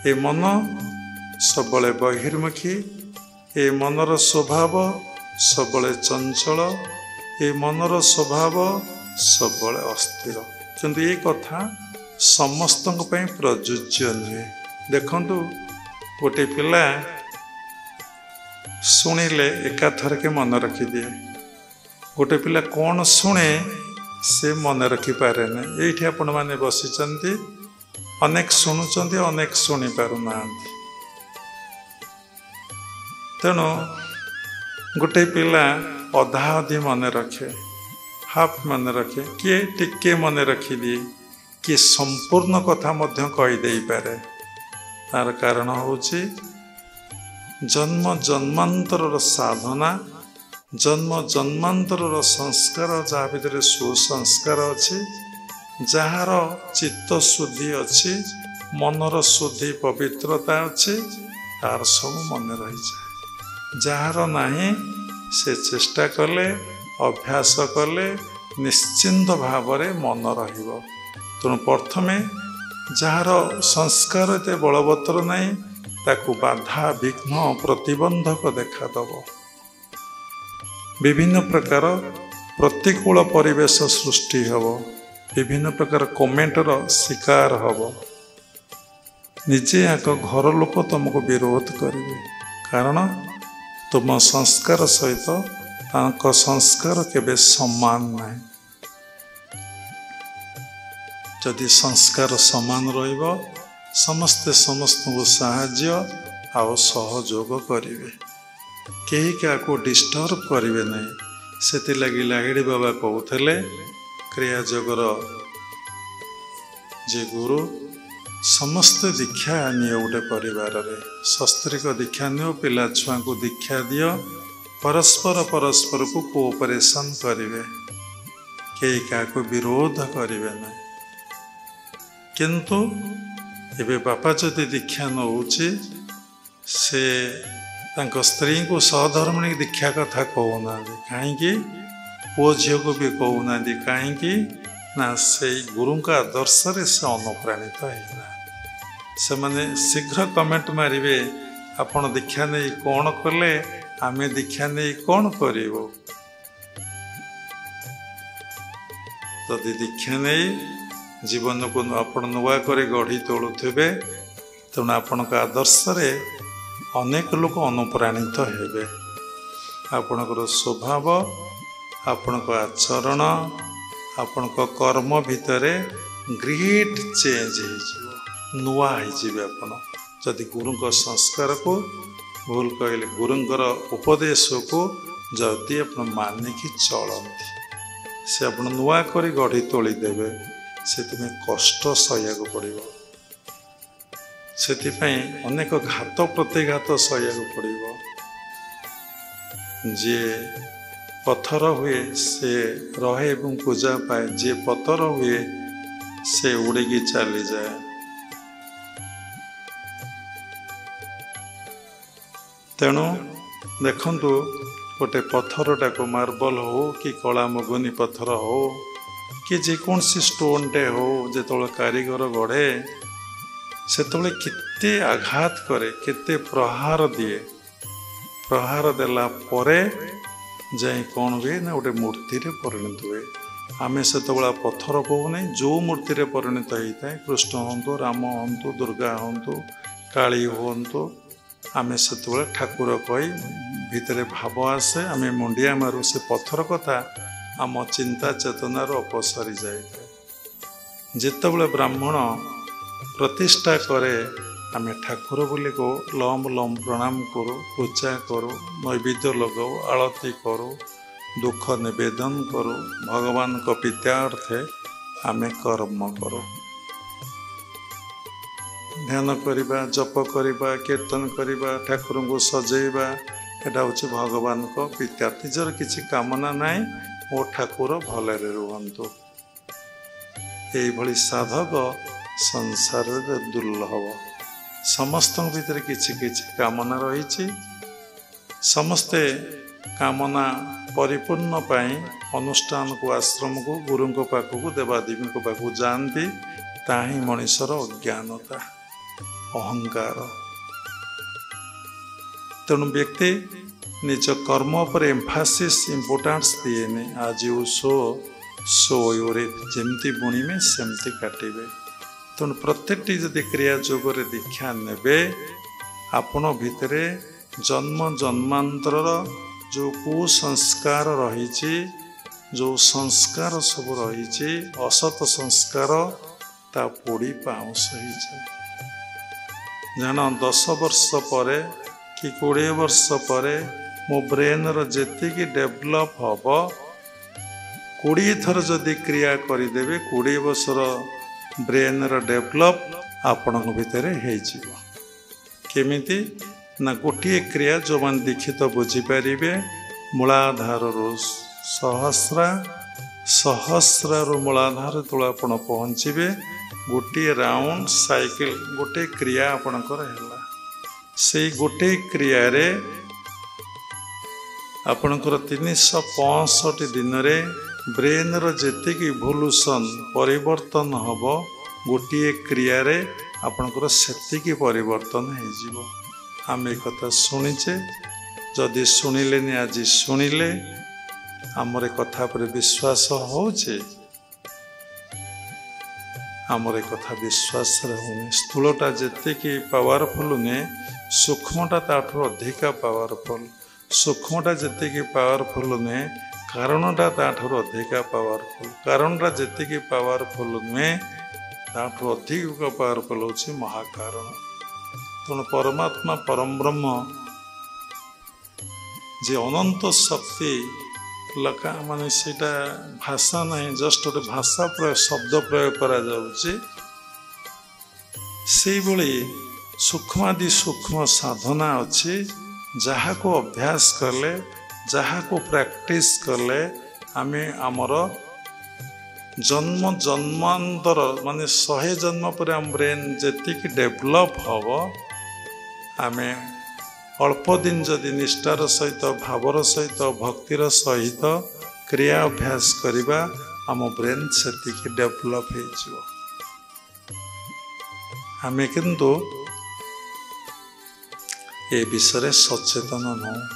ए मन सबले बहिर्मुखी, ए मनर स्वभाव सबले चंचल, ए मनर स्वभाव सबले अस्थिर। किंतु ये कथा समस्त प्रযোज्य नुहे। देखंतु गोटे पिला शुणिले एकाथर के मन रखिदिए, गोटे पिला कौन शुणे से मन रखिपारे ना। ये आपण मैंने बसी अनेक शुणुंट अनेक शुणी पार ना। तेणु गोटे पिला अधा अधी मन रखे, हाफ मन रखे, किए टिके मन रखिदिए, किए संपूर्ण कथा मध्य कहीदे पारे। तार कारण होची जन्म जन्मांतर साधना, जन्म जन्मांतर संस्कार, जहाँ भीतर सुसंस्कार अच्छी, जार चित्त शुद्धि अच्छी, मनर शुद्धि पवित्रता अच्छी, तार सब मन रही जाए। जार नहीं से चेष्टा कले, अभ्यास कले निश्चिंत भाव मन रहिबो। तेणु प्रथमे जार संस्कार एते बलवत्तर नहीं, ताकू बाधा विघ्न प्रतिबंधक देखादब। विभिन्न प्रकार प्रतिकूल परिवेश सृष्टि हब, विभिन्न प्रकार कमेंटर शिकार हब। निजे एक घर लोक तुमको विरोध करेंगे, कारण तुम संस्कार सहित तांको संस्कार केबे समान नहीं। जदि संस्कार समान रहिबो, समस्ते समस्त को साहाय्य आउ सहयोग करेंगे, कहीं क्या को डिस्टर्ब करेंगे नहीं। से लगी लाहिड़ी बाबा कहते क्रिया जगर जे गुरु समस्त दीक्षा नियो गोटे परिवार रे, शस्त्रिक दीक्षा नियो, पिला छुआ को दीक्षा दियो, परस्पर परस्पर को कोऑपरेशन करेंगे, कहीं क्या को विरोध करेंगे नहीं। किंतु एबे बापा जदि दीक्षा नौचे से तांको स्त्री को सहधर्मिणी दीक्षा कथा कहूना, कहीं पुओ झील को भी कहूना, कहीं ना से गुरु का आदर्श से अनुप्राणित होना। से माने शीघ्र कमेंट मारिबे, आपण दीक्षा नहीं कौन कले, आमे दीक्षा नहीं कौन करिवो। जदि दीक्षा नहीं जीवन को आपण नुआ करे गढ़ी तोलुथिबे, तेणु आपण आदर्श रे अनेक लोक अनुप्राणित हेबे। आपणकर स्वभाव, आपणक आचरण, आपणक कर्म भितरे ग्रेट चेंज हो, नुआ हो। आपण जदि गुरु संस्कार को भूल कहले, गुरुंकर उपदेश को जदि आपण मानिकी चलती, से आप नुआ कर गढ़ी तोली देवे, से कष्ट सह्या पड़ो। से अनेक घात प्रतिघात सह्या पड़ो। जे पत्थर हुए से रहे एवं पूजा पाए, जे पत्थर हुए से उड़ेगी चली जाए। तेणु देखंतु गोटे पत्थरटा को मार्बल हो कि कला मगुनी पत्थर हो कि जेकोसी स्टोनटे हो, जो कारीगर गढ़े से केते आघात करे, केते प्रहार दिए, प्रहार देला परे जाए कौन हुए ना गोटे मूर्ति रे परिणत हुए। आमे से पत्थर कहूना, जो मूर्ति रे परिणत होता है, कृष्ण हूँ, राम हूँ, दुर्गा हूँ, काली हूँ, आमे से ठाकुर कही भितर भाव आसे, आमे मुंडिया मारू, से पत्थर कथा आम चिंता चेतनार अपसरी जाए। जितेबले ब्राह्मण प्रतिष्ठा करे, आमे ठाकुर बोली को लम लम प्रणाम करूँ, पूजा करूँ, नैवेद्य लगाऊ, आलती करूँ, दुख निवेदन करूँ, भगवान को प्रीत्यार्थे आमे कर्म करूँ, ध्यान करवा, जप करवा, कीर्तन करवा, ठाकुर को सजेवा। एटा हूँ भगवान को प्रीत्यार्थ। निजर किसी कामना नाई, मो ठाकुर भले रुहंतु। यही साधक संसार दुर्लभ। समस्त भीतर किछि किछि कामना रही, समस्ते कामना परिपूर्ण पाई अनुष्ठान को, आश्रम को, गुरु पाखक, देवादेवी पाखक जाती। ताही मनीषर अज्ञानता। ଅହଙ୍କାର। ତେଣୁ ବ୍ୟକ୍ତି ନିଜ କର୍ମ ଉପରେ ଏମ୍ଫାସିସ୍ ଇମ୍ପୋର୍ଟାନ୍ସ ଦିଏନି। ଆଜି ସୋ ୟୁରେ ଯେମିତି ବୁଣିବେ ସେମିତି କାଟିବେ। ତେଣୁ ପ୍ରତ୍ୟେକଟି ଯଦି କ୍ରିୟା ଯୋଗରେ ଦୀକ୍ଷା ନେବେ, ଆପଣ ଭିତରେ ଜନ୍ମ ଜନ୍ମାନ୍ତରର ଯେଉଁ କୁସଂସ୍କାର ରହିଛି, ଯେଉଁ ସଂସ୍କାର ସବୁ ରହିଛି, ଅସତ ସଂସ୍କାର, ତା ପୋଡ଼ି ପାଉଁଶ ହେଇଯାଏ। ଜାଣ 10 ବର୍ଷ ପରେ କି 20 ବର୍ଷ ପରେ ମୋ ବ୍ରେନ୍ର ଯେତିକି ଡେଭଲପ୍ ହେବ, 20 ଥର ଯଦି କ୍ରିୟା କରିଦେବେ, 20 ବର୍ଷର ବ୍ରେନ୍ର ଡେଭଲପ୍ ଆପଣଙ୍କ ଭିତରେ ହେଇଯିବ। କେମିତି ନା ଗୋଟିଏ କ୍ରିୟା ଯେଉଁମାନେ ଦୀକ୍ଷିତ ବୁଝିପାରିବେ, ମୂଳାଧାରରୁ ସହସ୍ରାରୁ ମୂଳାଧାର ତଳେ ଆପଣ ପହଞ୍ଚିବେ, ଗୋଟିଏ ରାଉଣ୍ଡ ସାଇକେଲ, ଗୋଟିଏ କ୍ରିୟା ଆପଣଙ୍କର ହେଲା। ସେଇ ଗୋଟିଏ କ୍ରିୟାରେ ଆପଣଙ୍କର 365 ଦିନରେ ବ୍ରେନ୍ର ଯେତିକି ଇଭଲ୍ୟୁସନ୍ ପରିବର୍ତ୍ତନ ହେବ, ଗୋଟିଏ କ୍ରିୟାରେ ଆପଣଙ୍କର ସେତିକି ପରିବର୍ତ୍ତନ ହେଇଯିବ। ଆମେ କଥା ଶୁଣିଛେ, ଯଦି ଶୁଣିଲେନି ଆଜି ଶୁଣିଲେ, ଆମର କଥା ଉପରେ ବିଶ୍ୱାସ ହେଉଛି? ଆମର କଥା ବିଶ୍ୱାସରେ ହେଉନି। ସ୍ଥୂଳଟା ଯେତିକି ପାୱାରଫୁଲ୍ ନୁହେଁ, ସୂକ୍ଷ୍ମଟା ତାଠୁ ଅଧିକା ପାୱାରଫୁଲ୍। ସୂକ୍ଷ୍ମଟା ଯେତିକି ପାୱାରଫୁଲ୍ ନୁହେଁ, କାରଣଟା ତାଠାରୁ ଅଧିକା ପାୱାରଫୁଲ୍। କାରଣଟା ଯେତିକି ପାୱାରଫୁଲ୍ ନୁହେଁ, ତାଠୁ ଅଧିକ ପାୱାରଫୁଲ୍ ହେଉଛି ମହାକାରଣ। ତେଣୁ ପରମାତ୍ମା ପରମବ୍ରହ୍ମ ଯେ ଅନନ୍ତ ଶକ୍ତି, ମାନେ ସେଇଟା ଭାଷା ନାହିଁ, ଜଷ୍ଟ ଗୋଟେ ଭାଷା ପ୍ରୟୋଗ, ଶବ୍ଦ ପ୍ରୟୋଗ କରାଯାଉଛି। ସେଇଭଳି ସୂକ୍ଷ୍ମାଦି ସୂକ୍ଷ୍ମ ସାଧନା ଅଛି, ଯାହାକୁ ଅଭ୍ୟାସ କଲେ, ଯାହାକୁ ପ୍ରାକ୍ଟିସ୍ କଲେ, ଆମେ ଆମର ଜନ୍ମ ଜନ୍ମାନ୍ତର, ମାନେ 100 ଜନ୍ମ ପରେ ଆମ ବ୍ରେନ୍ ଯେତିକି ଡେଭଲପ୍ ହେବ, ଆମେ ଅଳ୍ପ ଦିନ ଯଦି ନିଷ୍ଠାର ସହିତ, ଭାବର ସହିତ, ଭକ୍ତିର ସହିତ କ୍ରିୟା ଅଭ୍ୟାସ କରିବା, ଆମ ବ୍ରେନ୍ ସେତିକି ଡେଭଲପ୍ ହେଇଯିବ। ଆମେ କିନ୍ତୁ ଏ ବିଷୟରେ ସଚେତନ ନୁହଁ।